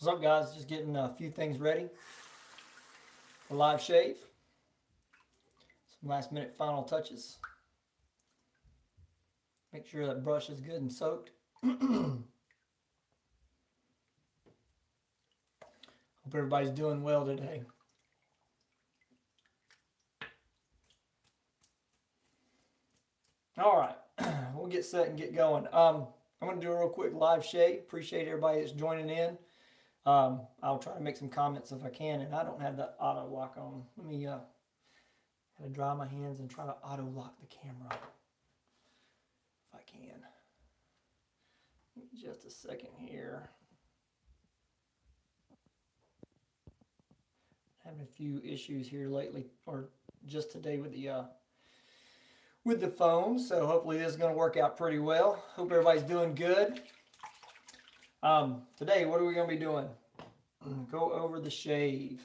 What's up, guys? Just getting a few things ready for live shave. Some last minute final touches. Make sure that brush is good and soaked. Hope everybody's doing well today. All right, we'll get set and get going. I'm going to do a real quick live shave. Appreciate everybody that's joining in. I'll try to make some comments if I can, and I don't have that auto lock on. Let me have to dry my hands and try to auto lock the camera if I can. Just a second here. Having a few issues here lately, or just today with the phone, so hopefully this is going to work out pretty well. Hope everybody's doing good. Today, what are we going to be doing? Go over the shave.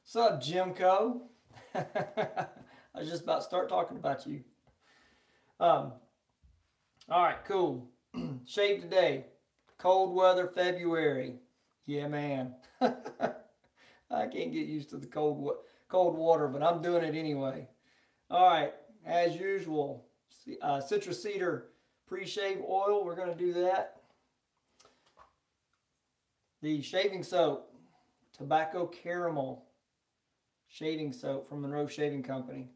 What's up, Jimco? I was just about to start talking about you. All right, cool. Shave today. Cold weather, February. Yeah, man. I can't get used to the cold water, but I'm doing it anyway. All right, as usual, citrus cedar pre-shave oil. We're going to do that. The shaving soap, tobacco caramel shaving soap from Monroe Shaving Company.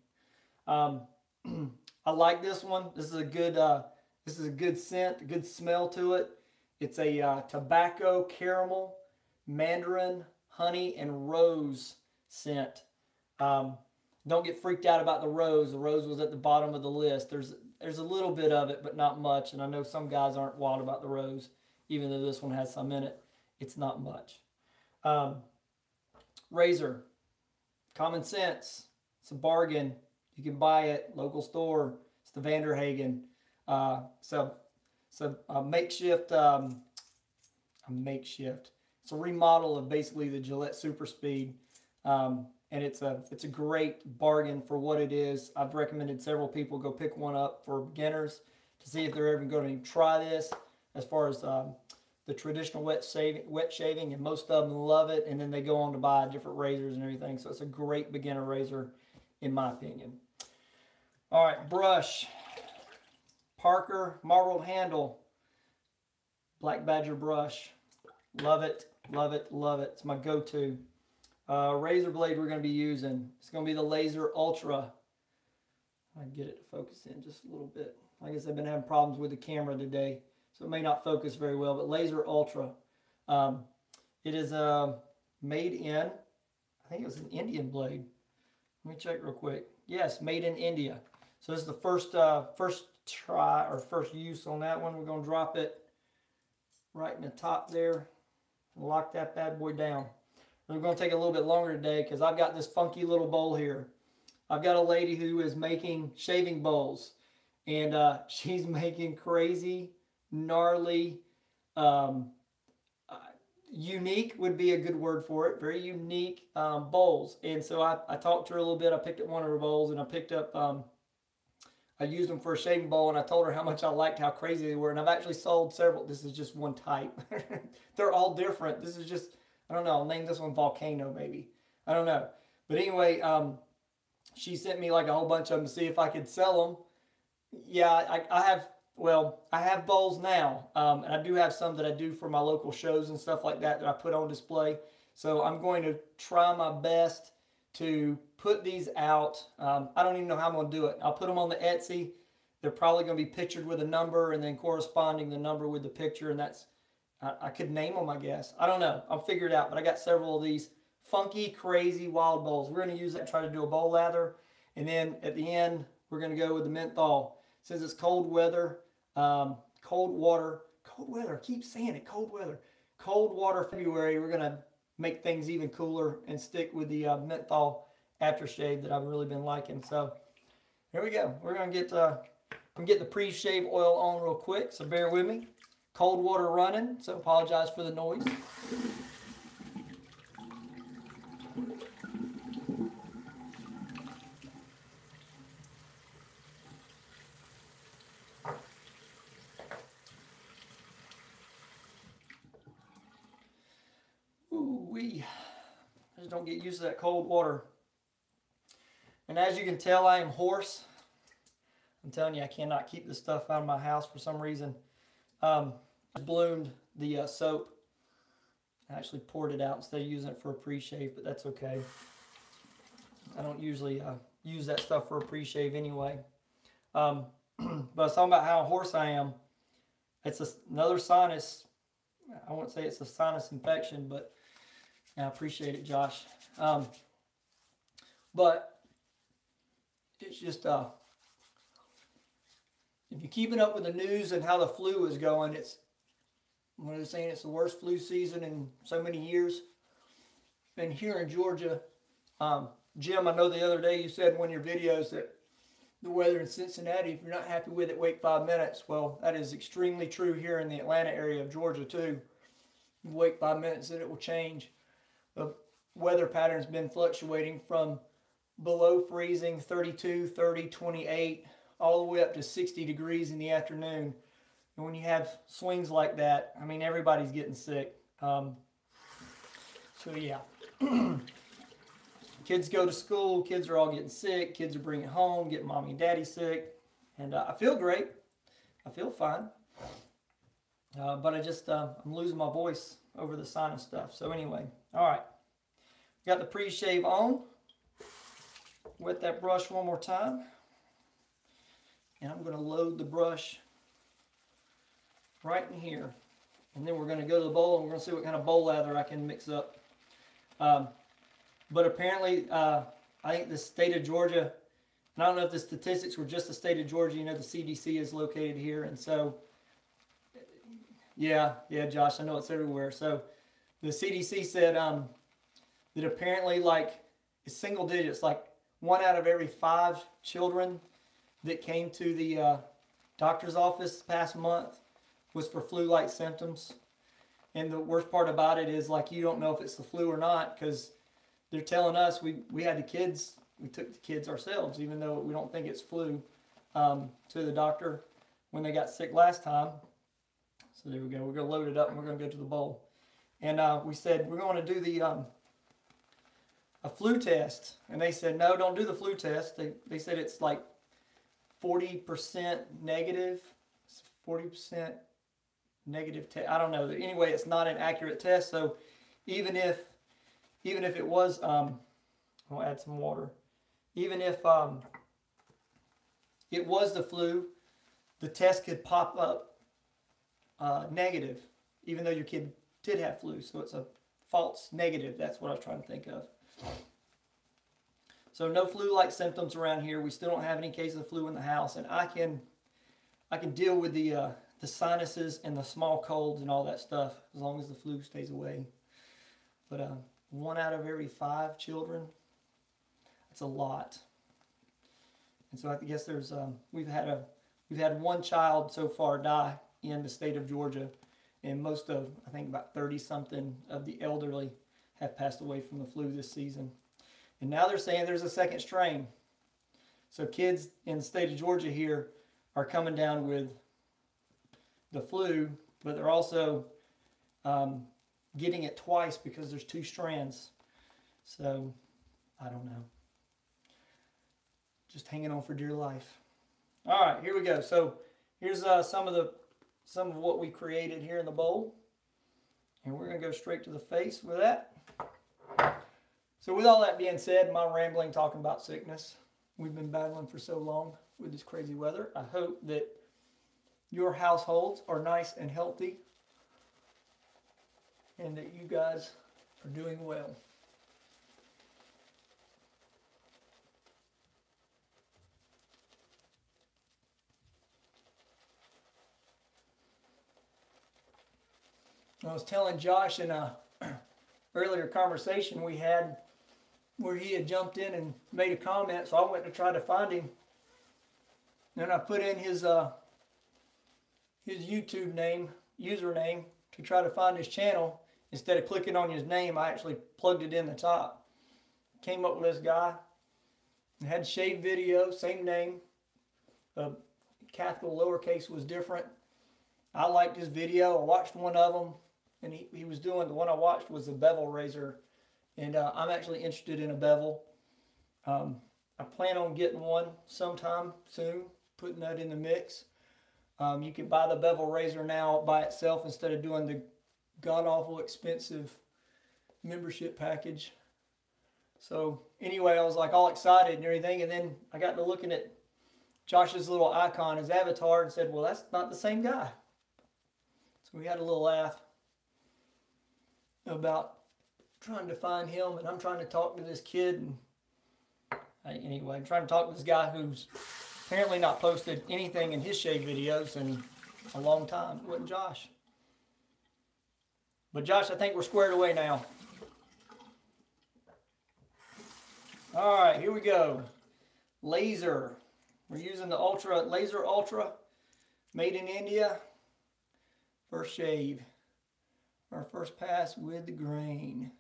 I like this one. This is a good scent, a good smell to it. It's a tobacco caramel, mandarin, honey, and rose scent. Don't get freaked out about the rose. The rose was at the bottom of the list. There's a little bit of it, but not much. And I know some guys aren't wild about the rose, even though this one has some in it. It's not much. Razor, Common Sense. It's a bargain. You can buy it, local store. It's the Vanderhagen. So a makeshift. It's a remodel of basically the Gillette Super Speed, and it's a great bargain for what it is. I've recommended several people go pick one up for beginners to see if they're ever going to try this. As far as the traditional wet shaving, and most of them love it, and then they go on to buy different razors and everything. So it's a great beginner razor, in my opinion. All right, brush. Parker marbled handle, Black Badger brush. Love it, love it, love it. It's my go-to. Razor blade we're going to be using. It's going to be the Laser Ultra. I get it to focus in just a little bit. I guess I've been having problems with the camera today, so it may not focus very well, but Laser Ultra. It is made in, I think it was an Indian blade. Let me check real quick. Yes, made in India. So this is the first try or first use on that one. We're going to drop it right in the top there and lock that bad boy down. We're going to take a little bit longer today because I've got this funky little bowl here. I've got a lady who is making shaving bowls, and she's making crazy, gnarly, unique would be a good word for it, very unique bowls. And so I talked to her a little bit. I picked up one of her bowls, and I picked up, I used them for a shaving bowl, and I told her how much I liked how crazy they were. And I've actually sold several. This is just one type. They're all different. This is just, I don't know, I'll name this one Volcano maybe. I don't know. But anyway, she sent me like a whole bunch of them to see if I could sell them. Yeah, I have bowls now, and I do have some that I do for my local shows and stuff like that I put on display. So I'm going to try my best to put these out. I don't even know how I'm going to do it. I'll put them on the Etsy. They're probably going to be pictured with a number and then corresponding the number with the picture, and that's, I could name them, I guess. I don't know. I'll figure it out, but I got several of these funky, crazy, wild bowls. We're going to use that, try to do a bowl lather, and then at the end, we're going to go with the menthol. Since it's cold weather, cold water, I keep saying it, cold water February, we're going to make things even cooler and stick with the menthol aftershave that I've really been liking. So here we go. We're going to get the pre-shave oil on real quick, so bear with me. Cold water running, so apologize for the noise. Wee. I just don't get used to that cold water. And as you can tell, I am hoarse. I'm telling you, I cannot keep this stuff out of my house for some reason. I bloomed the soap. I actually poured it out instead of using it for a pre-shave, but that's okay. I don't usually use that stuff for a pre-shave anyway. But I was talking about how hoarse I am. It's another sinus. I won't say it's a sinus infection, but I appreciate it, Josh. But it's just, if you're keeping up with the news and how the flu is going, it's, what are they saying, it's the worst flu season in so many years. And here in Georgia, Jim, I know the other day you said in one of your videos that the weather in Cincinnati, if you're not happy with it, wait 5 minutes. Well, that is extremely true here in the Atlanta area of Georgia too. You wait 5 minutes and it will change. The weather pattern's been fluctuating from below freezing, 32, 30, 28, all the way up to 60 degrees in the afternoon. And when you have swings like that, I mean, everybody's getting sick. So yeah. Kids go to school, kids are all getting sick, kids are bringing it home, getting mommy and daddy sick. And I feel great. I feel fine. But I just, I'm losing my voice over the sinus stuff. So anyway, all right. Got the pre-shave on. Wet that brush one more time. And I'm going to load the brush right in here. And then we're going to go to the bowl and we're going to see what kind of bowl lather I can mix up. But apparently, I think the state of Georgia, and I don't know if the statistics were just the state of Georgia, you know, the CDC is located here. And so, yeah, Josh, I know it's everywhere. So the CDC said that apparently, like, it's single digits, like 1 out of every 5 children that came to the doctor's office past month was for flu-like symptoms. And the worst part about it is, like, you don't know if it's the flu or not, because they're telling us we had the kids, we took the kids ourselves, even though we don't think it's flu, to the doctor when they got sick last time. So there we go. We're going to load it up and we're going to go to the bowl. And we said, we're going to do the a flu test. And they said, no, don't do the flu test. They said it's like 40% negative. 40% negative test. I don't know. Anyway, it's not an accurate test. So even if it was, I'll add some water. Even if it was the flu, the test could pop up negative, even though your kid did have flu. So it's a false negative. That's what I was trying to think of. So no flu-like symptoms around here. We still don't have any cases of flu in the house, and I can deal with the sinuses and the small colds and all that stuff as long as the flu stays away. But 1 out of every 5 children, that's a lot. And so I guess there's we've had 1 child so far die in the state of Georgia, and most of, I think about 30-something of the elderly have passed away from the flu this season. And now they're saying there's a second strain. So kids in the state of Georgia here are coming down with the flu, but they're also getting it twice because there's 2 strands. So I don't know. Just hanging on for dear life. All right, here we go. So here's some of what we created here in the bowl, and we're going to go straight to the face with that. So with all that being said, my rambling talking about sickness, we've been battling for so long with this crazy weather. I hope that your households are nice and healthy and that you guys are doing well. I was telling Josh in a earlier conversation we had where he had jumped in and made a comment, so I went to try to find him. And I put in his YouTube username to try to find his channel. Instead of clicking on his name, I actually plugged it in the top. Came up with this guy. It had shaved video, same name. Capital lowercase was different. I liked his video. I watched one of them, and he was doing, the one I watched was a bevel razor, and I'm actually interested in a bevel. I plan on getting one sometime soon, putting that in the mix. You can buy the bevel razor now by itself instead of doing the god-awful expensive membership package. So anyway, I was like all excited and everything, and then I got to looking at Josh's little icon, his avatar, and said, well, that's not the same guy. So we had a little laugh about trying to find him, and I'm trying to talk to this kid, and anyway, I'm trying to talk to this guy who's apparently not posted anything in his shave videos in a long time. It wasn't Josh. But Josh, I think we're squared away now. All right, here we go. Laser. We're using the Laser Ultra, made in India. First shave. Our first pass with the grain.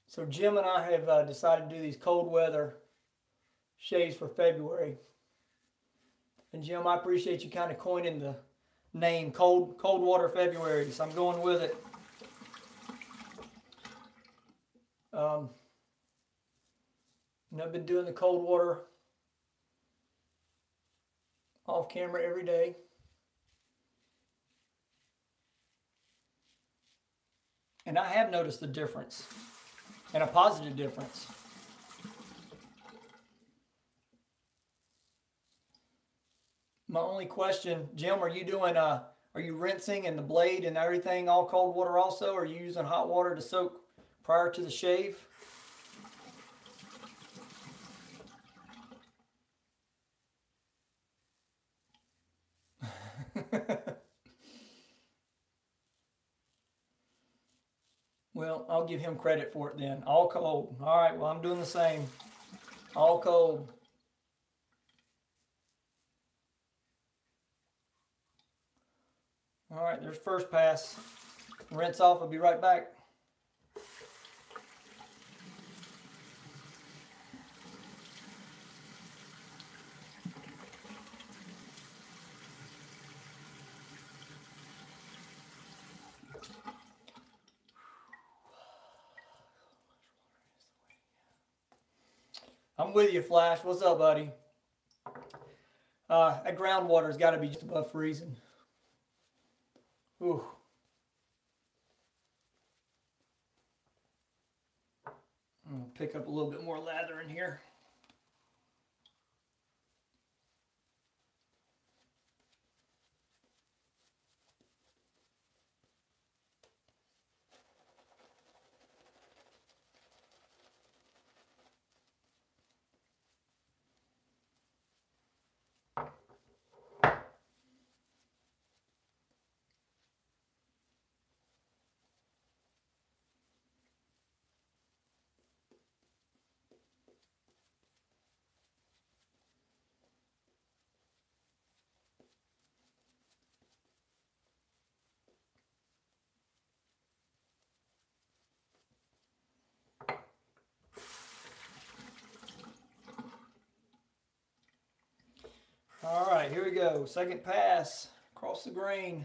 So Jim and I have decided to do these cold weather shaves for February. And Jim, I appreciate you kind of coining the name Cold Water February, so I'm going with it. I've been doing the cold water off camera every day. And I have noticed the difference, and a positive difference. My only question, Jim, are you doing are you rinsing and the blade and everything all cold water also, or are you using hot water to soak prior to the shave? Well, I'll give him credit for it then. All cold. All right, well, I'm doing the same. All cold. All right, there's first pass. Rinse off. I'll be right back. I'm with you, Flash. What's up, buddy? That groundwater's got to be just above freezing. Ooh. I'm going to pick up a little bit more lather in here. All right, here we go. Second pass across the grain.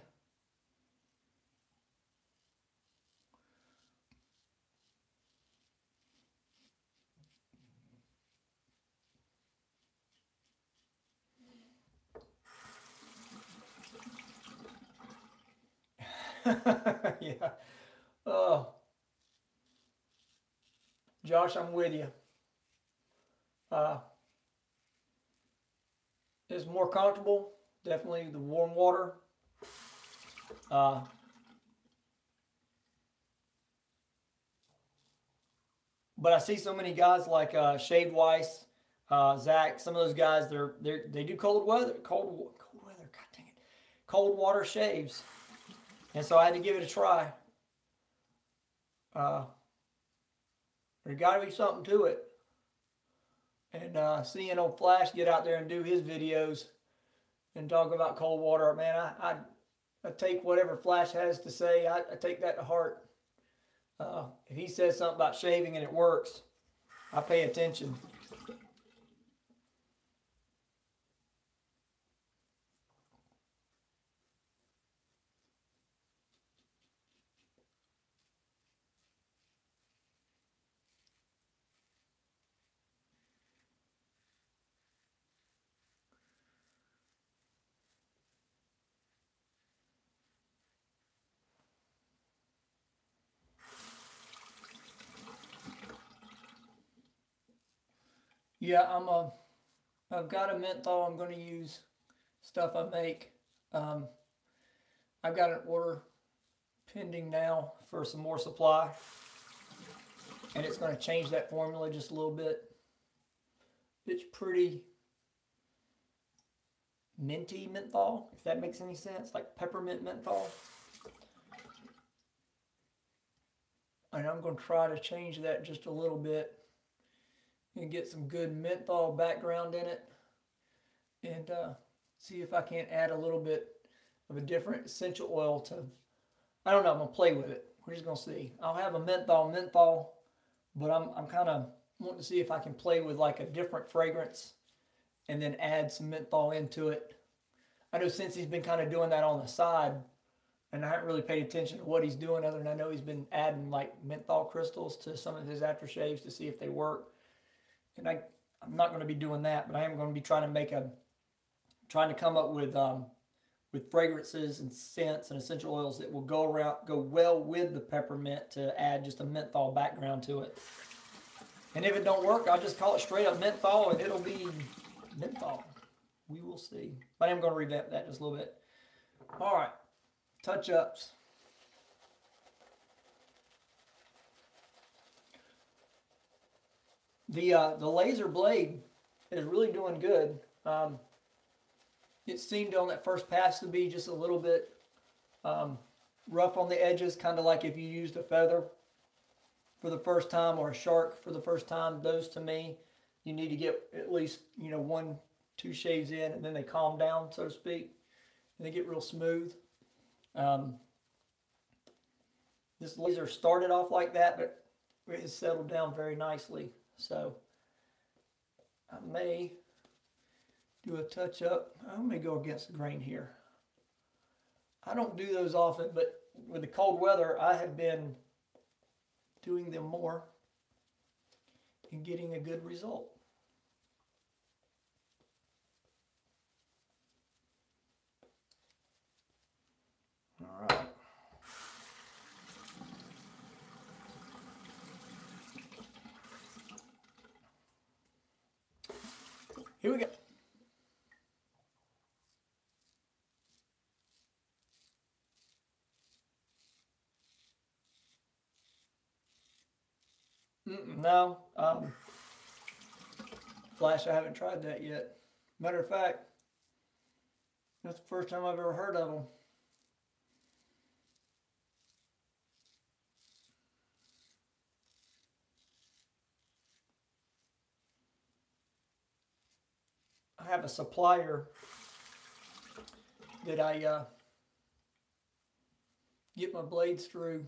Yeah. Oh. Josh, I'm with you. It's more comfortable. Definitely the warm water. But I see so many guys like Shade Weiss, Zach. Some of those guys, they do cold water. God dang it, cold water shaves. And so I had to give it a try. There's got to be something to it. And seeing old Flash get out there and do his videos and talk about cold water, man, I take whatever Flash has to say. I take that to heart. If he says something about shaving and it works, I pay attention. Yeah, I've got a menthol I'm going to use, stuff I make. I've got an order pending now for some more supply, and it's going to change that formula just a little bit. It's pretty minty menthol, if that makes any sense, like peppermint menthol. And I'm going to try to change that just a little bit and get some good menthol background in it, and see if I can't add a little bit of a different essential oil to, I don't know, I'm going to play with it. We're just going to see. I'll have a menthol, but I'm kind of wanting to see if I can play with like a different fragrance and then add some menthol into it. I know since he's been kind of doing that on the side, and I haven't really paid attention to what he's doing other than I know he's been adding like menthol crystals to some of his aftershaves to see if they work. And I'm not going to be doing that, but I am going to be trying to come up with fragrances and scents and essential oils that will go well with the peppermint to add just a menthol background to it. And if it don't work, I'll just call it straight up menthol and it'll be menthol. We will see. But I'm going to revamp that just a little bit. All right, touch-ups. The laser blade is really doing good. It seemed on that first pass to be just a little bit rough on the edges, kind of like if you used a feather for the first time or a shark for the first time. Those to me, you need to get at least 1-2 shaves in, and then they calm down, so to speak, and they get real smooth. This laser started off like that, but it has settled down very nicely. So I may do a touch up. I may go against the grain here. I don't do those often, but with the cold weather, I have been doing them more and getting a good result. All right. Here we go. No, Flash, I haven't tried that yet. Matter of fact, that's the first time I've ever heard of them. I have a supplier that I get my blades through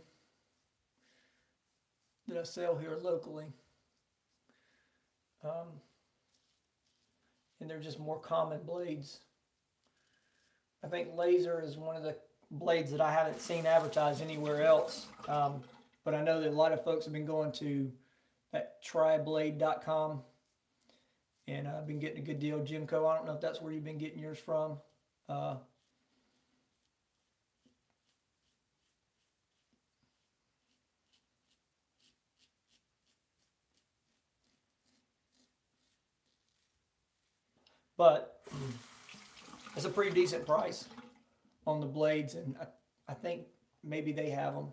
that I sell here locally. And they're just more common blades. I think laser is one of the blades that I haven't seen advertised anywhere else. But I know that a lot of folks have been going to that tryblade.com, and I've been getting a good deal. Jimco, I don't know if that's where you've been getting yours from. But it's a pretty decent price on the blades, and I think maybe they have them.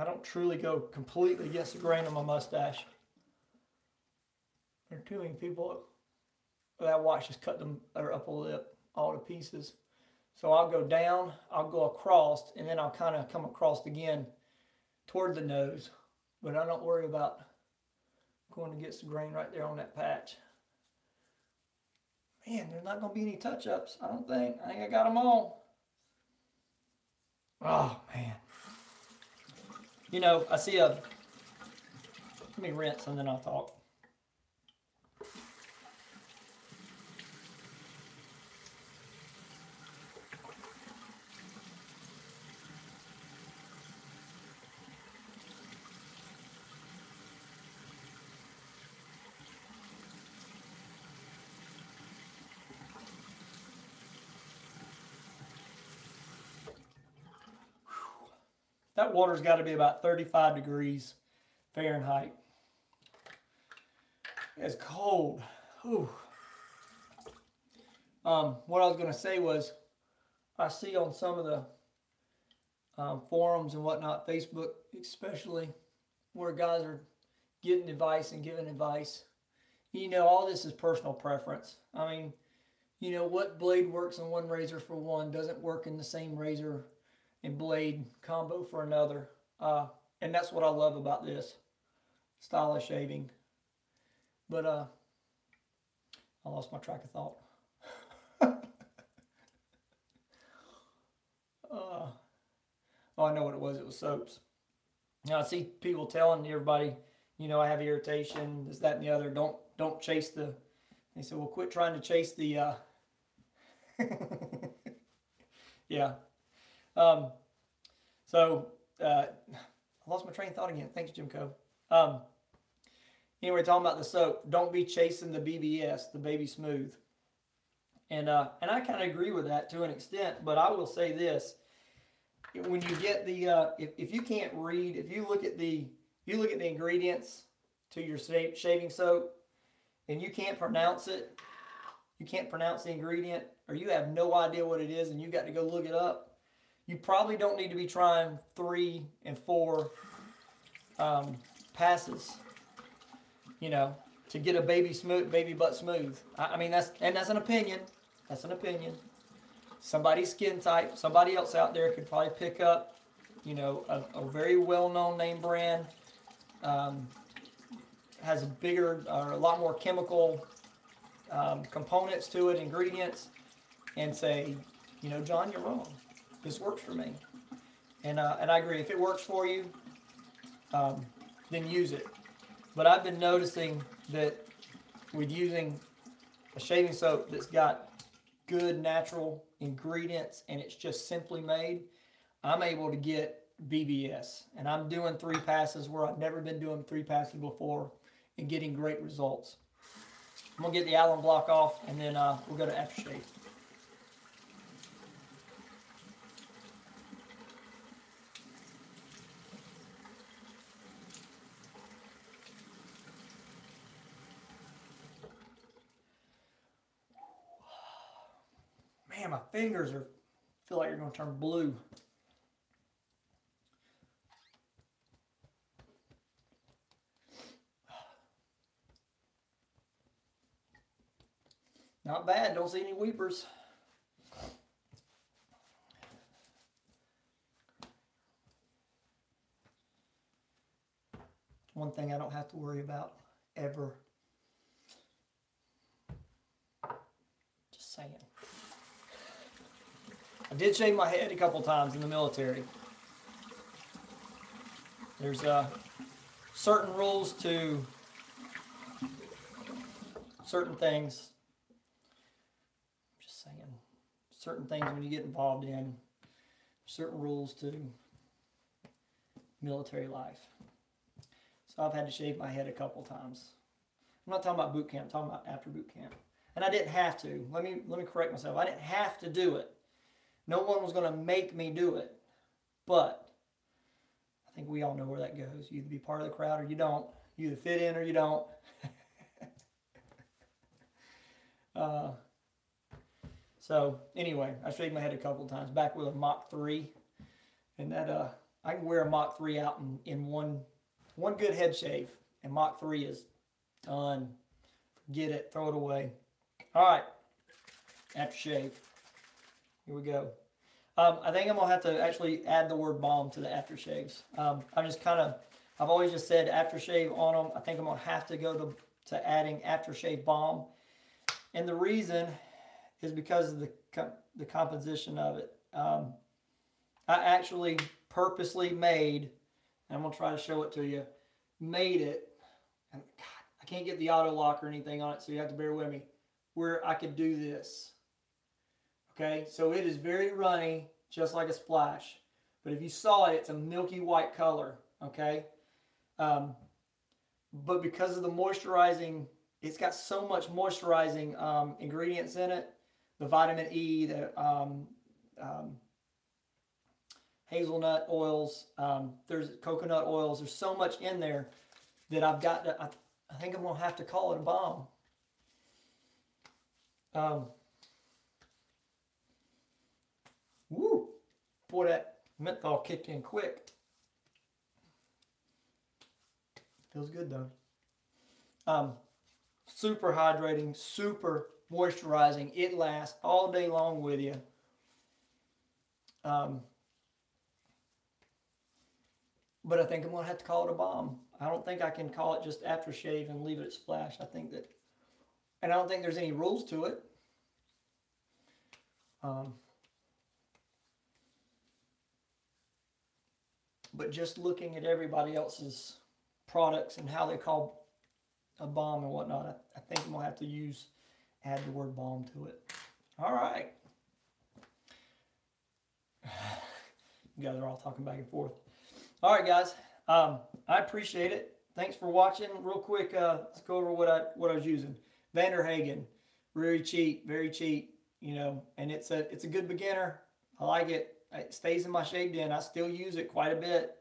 I don't truly go completely against the grain on my mustache. There are too many people that watch just cut them or upper lip all to pieces. So I'll go down, I'll go across, and then I'll kind of come across again toward the nose. But I don't worry about going against the grain right there on that patch. Man, there's not going to be any touch-ups, I don't think. I think I got them all. Oh, man. You know, I see let me rinse and then I'll talk. That water's got to be about 35 degrees Fahrenheit. It's cold. Whew. What I was going to say was, I see on some of the forums and whatnot, Facebook especially, where guys are getting advice and giving advice. You know, all this is personal preference. I mean, you know, what blade works on one razor for one doesn't work in the same razor and blade combo for another. And that's what I love about this style of shaving. But I lost my track of thought. Oh, I know what it was. It was soaps. Now I see people telling everybody, you know, I have irritation, this, that, and the other. Don't chase the. They said, well, quit trying to chase the. Yeah. So I lost my train of thought again. Thanks, Jimco. Anyway, talking about the soap, don't be chasing the BBS, the Baby Smooth. And I kind of agree with that to an extent, but I will say this: when you get the if you can't read, if you look at the ingredients to your shaving soap and you can't pronounce it, you can't pronounce the ingredient, or you have no idea what it is and you got to go look it up, you probably don't need to be trying 3 and 4 passes, you know, to get a baby butt smooth. I mean, that's an opinion. That's an opinion. Somebody's skin type, somebody else out there could probably pick up, you know, a very well-known name brand, has a bigger or a lot more chemical components to it, ingredients, and say, you know, John, you're wrong. This works for me. And I agree. If it works for you, then use it. But I've been noticing that with using a shaving soap that's got good natural ingredients and it's just simply made, I'm able to get BBS. And I'm doing 3 passes where I've never been doing 3 passes before and getting great results. I'm going to get the Allen block off and then we'll go to aftershave. Man, my fingers feel like you're going to turn blue. Not bad. Don't see any weepers. One thing I don't have to worry about ever. Just saying. I did shave my head a couple times in the military. There's certain rules to certain things. Just saying. Certain things when you get involved in. Certain rules to military life. So I've had to shave my head a couple times. I'm not talking about boot camp. I'm talking about after boot camp. And I didn't have to. Let me correct myself. I didn't have to do it. No one was going to make me do it. But I think we all know where that goes. You either be part of the crowd or you don't. You either fit in or you don't. So anyway, I shaved my head a couple times back with a Mach 3. And that I can wear a Mach 3 out in one good head shave, and Mach 3 is done. Forget it, throw it away. All right, aftershave. Here we go. I think I'm gonna have to actually add the word balm to the aftershaves. I've always just said aftershave on them. I think I'm gonna have to go to adding aftershave balm, and the reason is because of the composition of it. I actually purposely made, and I'm gonna try to show it to you, made it, and God, I can't get the auto lock or anything on it, so you have to bear with me, where I could do this. Okay, so it is very runny, just like a splash. But if you saw it, it's a milky white color, okay? But because of the moisturizing, it's got so much moisturizing ingredients in it, the vitamin E, the hazelnut oils, there's coconut oils, there's so much in there that I've got to, I think I'm going to have to call it a balm. Woo! Boy, that menthol kicked in quick. Feels good though. Super hydrating, super moisturizing. It lasts all day long with you. But I think I'm going to have to call it a balm. I don't think I can call it just aftershave and leave it at splash. I think that, and I don't think there's any rules to it. But just looking at everybody else's products and how they call a balm and whatnot, I think I'm going to have to add the word balm to it. All right. You guys are all talking back and forth. All right, guys. I appreciate it. Thanks for watching. Real quick, let's go over what I was using. Van der Hagen, very cheap, you know, and it's a good beginner. I like it. It stays in my shave den. I still use it quite a bit.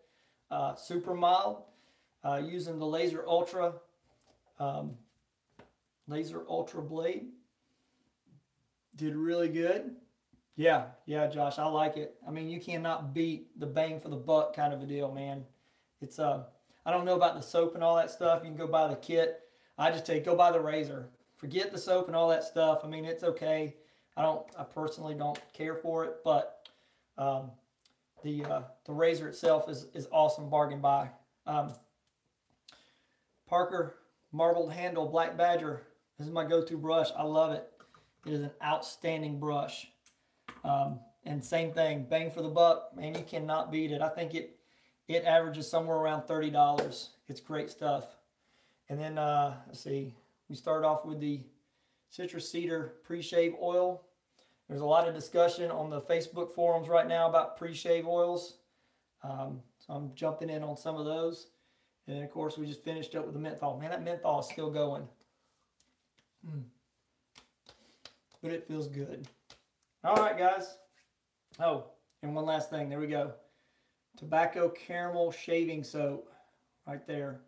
Super mild. Using the Laser Ultra blade. Did really good. Yeah, Josh, I like it. I mean, you cannot beat the bang for the buck kind of a deal, man. It's I don't know about the soap and all that stuff. You can go buy the kit. I just go buy the razor. Forget the soap and all that stuff. I mean, it's okay. I personally don't care for it, but the razor itself is awesome bargain buy. Parker Marbled Handle Black Badger. This is my go-to brush. I love it. It is an outstanding brush. And same thing, bang for the buck, man, you cannot beat it. I think it averages somewhere around $30. It's great stuff. And then let's see, we start off with the Citrus Cedar pre-shave oil. There's a lot of discussion on the Facebook forums right now about pre-shave oils. So I'm jumping in on some of those. And then of course we just finished up with the menthol. Man, that menthol is still going. But it feels good. All right, guys. Oh, and one last thing. There we go. Tobacco Caramel Shaving Soap. Right there.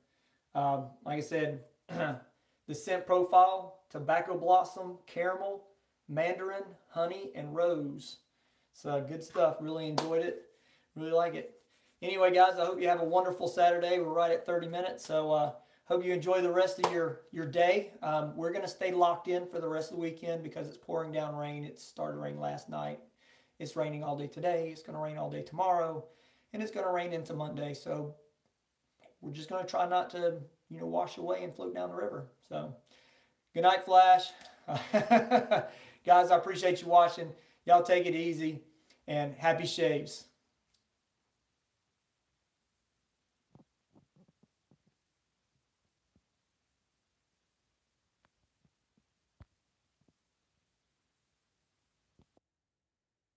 Like I said, the scent profile, Tobacco Blossom, Caramel, Mandarin, Honey, and Rose. So good stuff. Really enjoyed it. Really like it. Anyway, guys, I hope you have a wonderful Saturday. We're right at 30 minutes. So hope you enjoy the rest of your day. We're going to stay locked in for the rest of the weekend because it's pouring down rain. It started raining last night. It's raining all day today. It's going to rain all day tomorrow. And it's going to rain into Monday. So we're just going to try not to, wash away and float down the river. So good night, Flash. Guys, I appreciate you watching. Y'all take it easy and happy shaves.